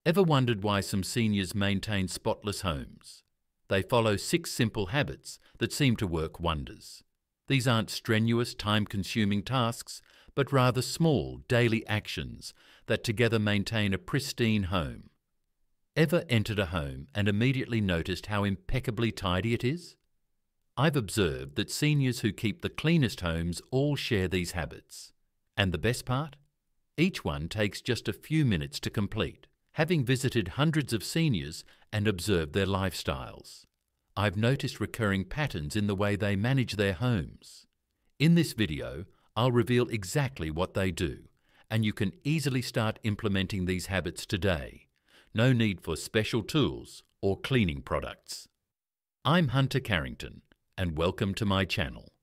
Ever wondered why some seniors maintain spotless homes? They follow 6 simple habits that seem to work wonders. These aren't strenuous, time-consuming tasks, but rather small, daily actions that together maintain a pristine home. Ever entered a home and immediately noticed how impeccably tidy it is? I've observed that seniors who keep the cleanest homes all share these habits. And the best part? Each one takes just a few minutes to complete. Having visited hundreds of seniors and observed their lifestyles, I've noticed recurring patterns in the way they manage their homes. In this video, I'll reveal exactly what they do, and you can easily start implementing these habits today. No need for special tools or cleaning products. I'm Hunter Carrington, and welcome to my channel.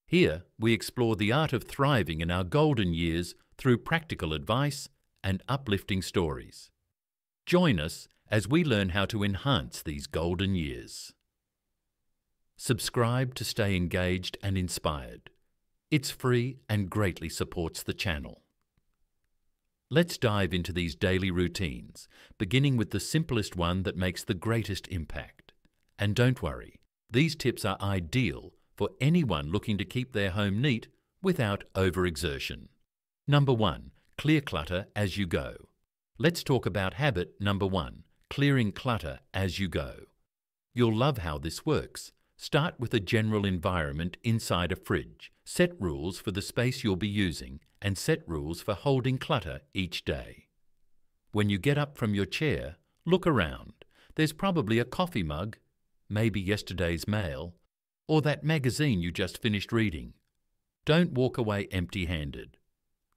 Here, we explore the art of thriving in our golden years through practical advice and uplifting stories. Join us as we learn how to enhance these golden years. Subscribe to stay engaged and inspired. It's free and greatly supports the channel. Let's dive into these daily routines, beginning with the simplest one that makes the greatest impact. And don't worry, these tips are ideal for anyone looking to keep their home neat without overexertion. Number 1. Clear clutter as you go. Let's talk about habit number 1, clearing clutter as you go. You'll love how this works. Start with a general environment inside a fridge. Set rules for the space you'll be using and set rules for holding clutter each day. When you get up from your chair, look around. There's probably a coffee mug, maybe yesterday's mail, or that magazine you just finished reading. Don't walk away empty-handed.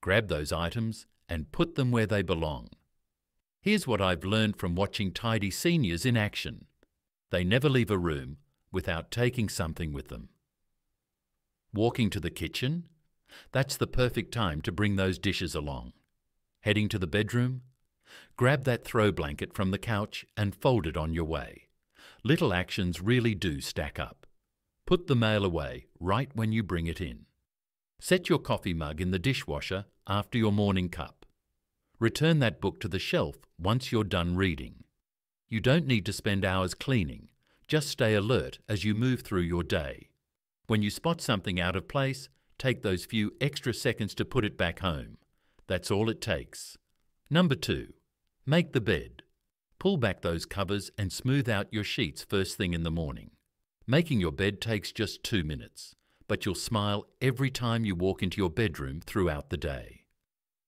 Grab those items and put them where they belong. Here's what I've learned from watching tidy seniors in action. They never leave a room without taking something with them. Walking to the kitchen? That's the perfect time to bring those dishes along. Heading to the bedroom? Grab that throw blanket from the couch and fold it on your way. Little actions really do stack up. Put the mail away right when you bring it in. Set your coffee mug in the dishwasher after your morning cup. Return that book to the shelf once you're done reading. You don't need to spend hours cleaning. Just stay alert as you move through your day. When you spot something out of place, take those few extra seconds to put it back home. That's all it takes. Number 2. Make the bed. Pull back those covers and smooth out your sheets first thing in the morning. Making your bed takes just 2 minutes, but you'll smile every time you walk into your bedroom throughout the day.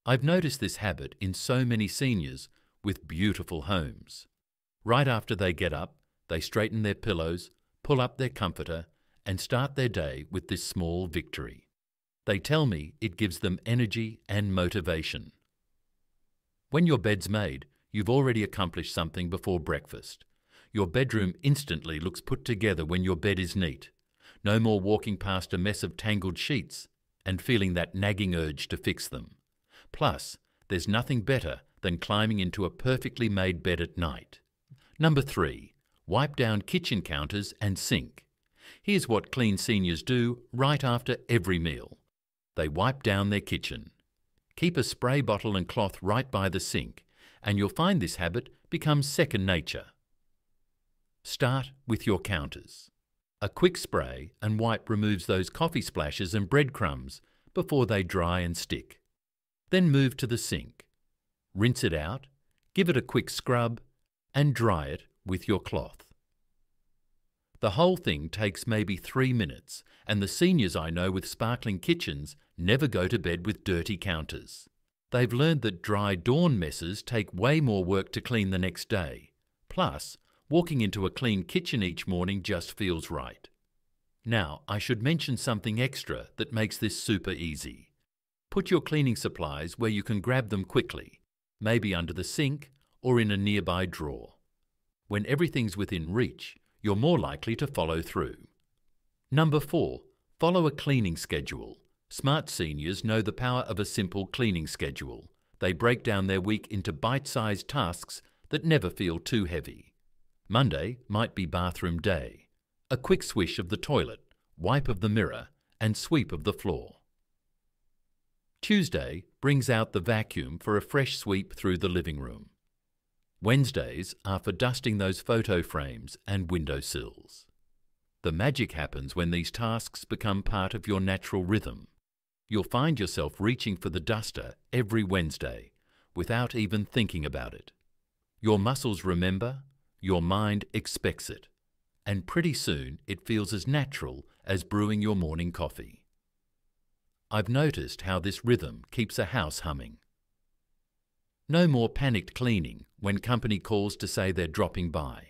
I've noticed this habit in so many seniors with beautiful homes. Right after they get up, they straighten their pillows, pull up their comforter, and start their day with this small victory. They tell me it gives them energy and motivation. When your bed's made, you've already accomplished something before breakfast. Your bedroom instantly looks put together when your bed is neat. No more walking past a mess of tangled sheets and feeling that nagging urge to fix them. Plus, there's nothing better than climbing into a perfectly made bed at night. Number 3. Wipe down kitchen counters and sink. Here's what clean seniors do right after every meal. They wipe down their kitchen. Keep a spray bottle and cloth right by the sink, and you'll find this habit becomes second nature. Start with your counters. A quick spray and wipe removes those coffee splashes and breadcrumbs before they dry and stick. Then move to the sink. Rinse it out, give it a quick scrub, and dry it with your cloth. The whole thing takes maybe 3 minutes, and the seniors I know with sparkling kitchens never go to bed with dirty counters. They've learned that dry dawn messes take way more work to clean the next day. Plus, walking into a clean kitchen each morning just feels right. Now, I should mention something extra that makes this super easy. Put your cleaning supplies where you can grab them quickly, maybe under the sink or in a nearby drawer. When everything's within reach, you're more likely to follow through. Number 4. Follow a cleaning schedule. Smart seniors know the power of a simple cleaning schedule. They break down their week into bite-sized tasks that never feel too heavy. Monday might be bathroom day. A quick swish of the toilet, wipe of the mirror, and sweep of the floor. Tuesday brings out the vacuum for a fresh sweep through the living room. Wednesdays are for dusting those photo frames and windowsills. The magic happens when these tasks become part of your natural rhythm. You'll find yourself reaching for the duster every Wednesday without even thinking about it. Your muscles remember, your mind expects it, and pretty soon it feels as natural as brewing your morning coffee. I've noticed how this rhythm keeps a house humming. No more panicked cleaning when company calls to say they're dropping by.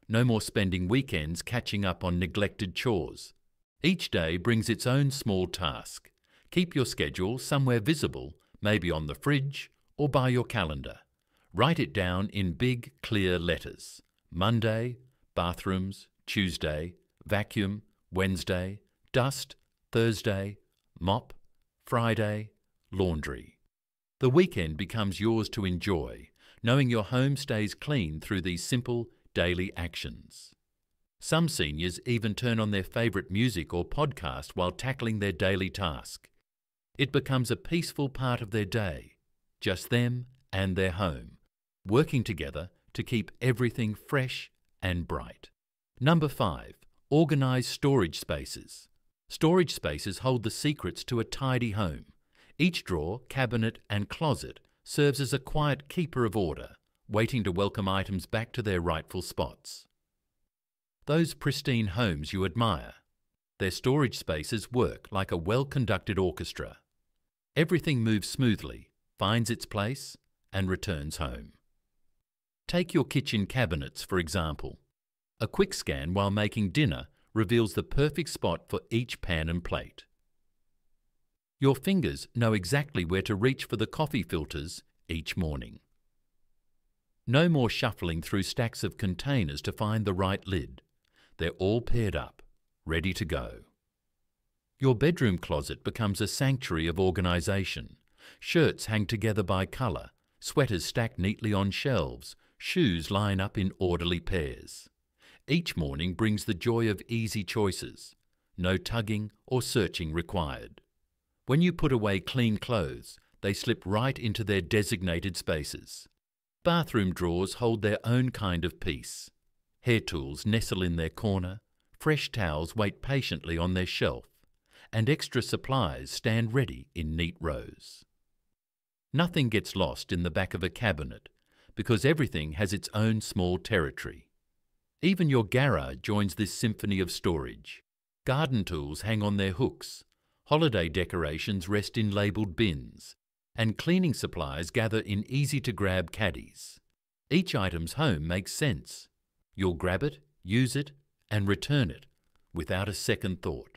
No more spending weekends catching up on neglected chores. Each day brings its own small task. Keep your schedule somewhere visible, maybe on the fridge or by your calendar. Write it down in big, clear letters. Monday, bathrooms; Tuesday, vacuum; Wednesday, dust; Thursday, mop; Friday, laundry. The weekend becomes yours to enjoy, knowing your home stays clean through these simple daily actions. Some seniors even turn on their favourite music or podcast while tackling their daily task. It becomes a peaceful part of their day, just them and their home, working together to keep everything fresh and bright. Number 5. Organise storage spaces. Storage spaces hold the secrets to a tidy home. Each drawer, cabinet and closet serves as a quiet keeper of order, waiting to welcome items back to their rightful spots. Those pristine homes you admire, their storage spaces work like a well-conducted orchestra. Everything moves smoothly, finds its place, and returns home. Take your kitchen cabinets, for example. A quick scan while making dinner reveals the perfect spot for each pan and plate. Your fingers know exactly where to reach for the coffee filters each morning. No more shuffling through stacks of containers to find the right lid. They're all paired up, ready to go. Your bedroom closet becomes a sanctuary of organisation. Shirts hang together by colour, sweaters stacked neatly on shelves, shoes line up in orderly pairs. Each morning brings the joy of easy choices. No tugging or searching required. When you put away clean clothes, they slip right into their designated spaces. Bathroom drawers hold their own kind of peace. Hair tools nestle in their corner, fresh towels wait patiently on their shelf, and extra supplies stand ready in neat rows. Nothing gets lost in the back of a cabinet because everything has its own small territory. Even your garage joins this symphony of storage. Garden tools hang on their hooks, holiday decorations rest in labelled bins, and cleaning supplies gather in easy-to-grab caddies. Each item's home makes sense. You'll grab it, use it, and return it without a second thought.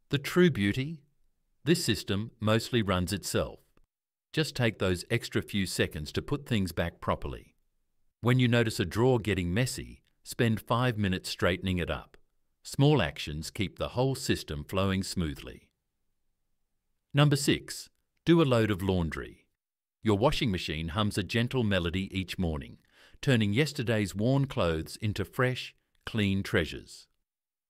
The true beauty? This system mostly runs itself. Just take those extra few seconds to put things back properly. When you notice a drawer getting messy, spend 5 minutes straightening it up. Small actions keep the whole system flowing smoothly. Number 6. Do a load of laundry. Your washing machine hums a gentle melody each morning, turning yesterday's worn clothes into fresh, clean treasures.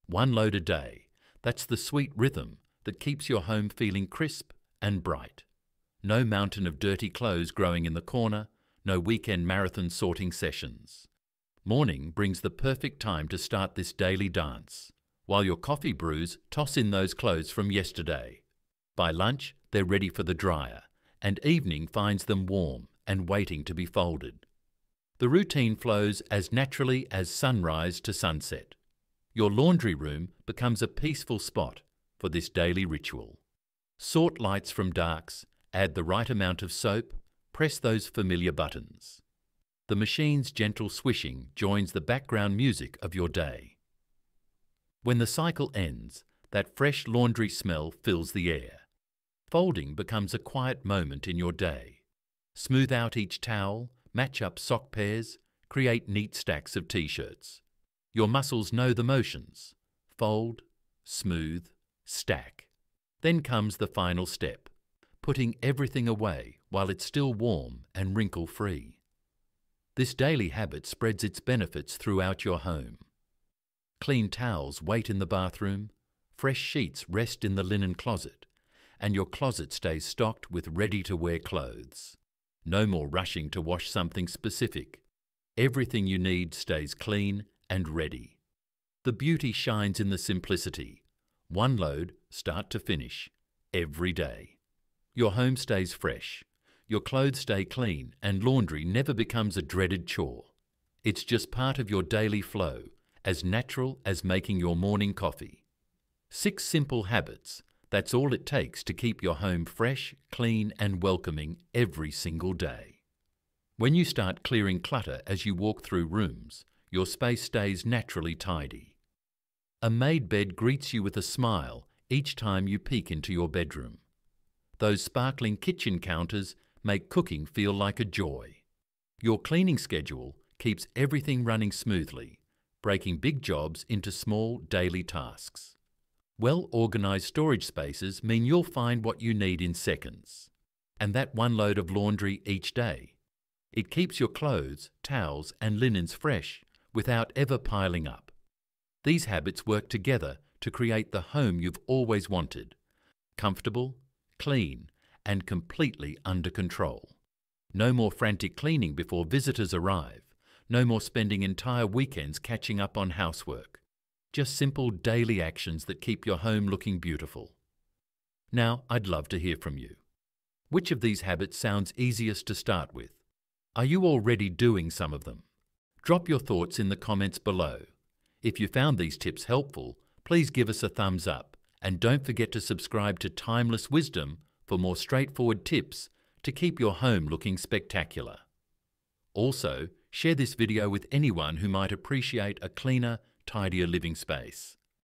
1 load a day. That's the sweet rhythm that keeps your home feeling crisp and bright. No mountain of dirty clothes growing in the corner, no weekend marathon sorting sessions. Morning brings the perfect time to start this daily dance. While your coffee brews, toss in those clothes from yesterday. By lunch, they're ready for the dryer, and evening finds them warm and waiting to be folded. The routine flows as naturally as sunrise to sunset. Your laundry room becomes a peaceful spot for this daily ritual. Sort lights from darks, add the right amount of soap, press those familiar buttons. The machine's gentle swishing joins the background music of your day. When the cycle ends, that fresh laundry smell fills the air. Folding becomes a quiet moment in your day. Smooth out each towel, match up sock pairs, create neat stacks of t-shirts. Your muscles know the motions. Fold, smooth, stack. Then comes the final step, putting everything away while it's still warm and wrinkle-free. This daily habit spreads its benefits throughout your home. Clean towels wait in the bathroom, fresh sheets rest in the linen closet, and your closet stays stocked with ready-to-wear clothes. No more rushing to wash something specific. Everything you need stays clean and ready. The beauty shines in the simplicity. One load, start to finish, every day. Your home stays fresh, your clothes stay clean, and laundry never becomes a dreaded chore. It's just part of your daily flow, as natural as making your morning coffee. 6 simple habits. That's all it takes to keep your home fresh, clean, and welcoming every single day. When you start clearing clutter as you walk through rooms, your space stays naturally tidy. A made bed greets you with a smile each time you peek into your bedroom. Those sparkling kitchen counters make cooking feel like a joy. Your cleaning schedule keeps everything running smoothly, breaking big jobs into small daily tasks. Well-organised storage spaces mean you'll find what you need in seconds. And that one load of laundry each day. It keeps your clothes, towels and linens fresh without ever piling up. These habits work together to create the home you've always wanted. Comfortable, clean and completely under control. No more frantic cleaning before visitors arrive. No more spending entire weekends catching up on housework. Just simple daily actions that keep your home looking beautiful. Now, I'd love to hear from you. Which of these habits sounds easiest to start with? Are you already doing some of them? Drop your thoughts in the comments below. If you found these tips helpful, please give us a thumbs up and don't forget to subscribe to Timeless Wisdom for more straightforward tips to keep your home looking spectacular. Also, share this video with anyone who might appreciate a cleaner, tidier living space.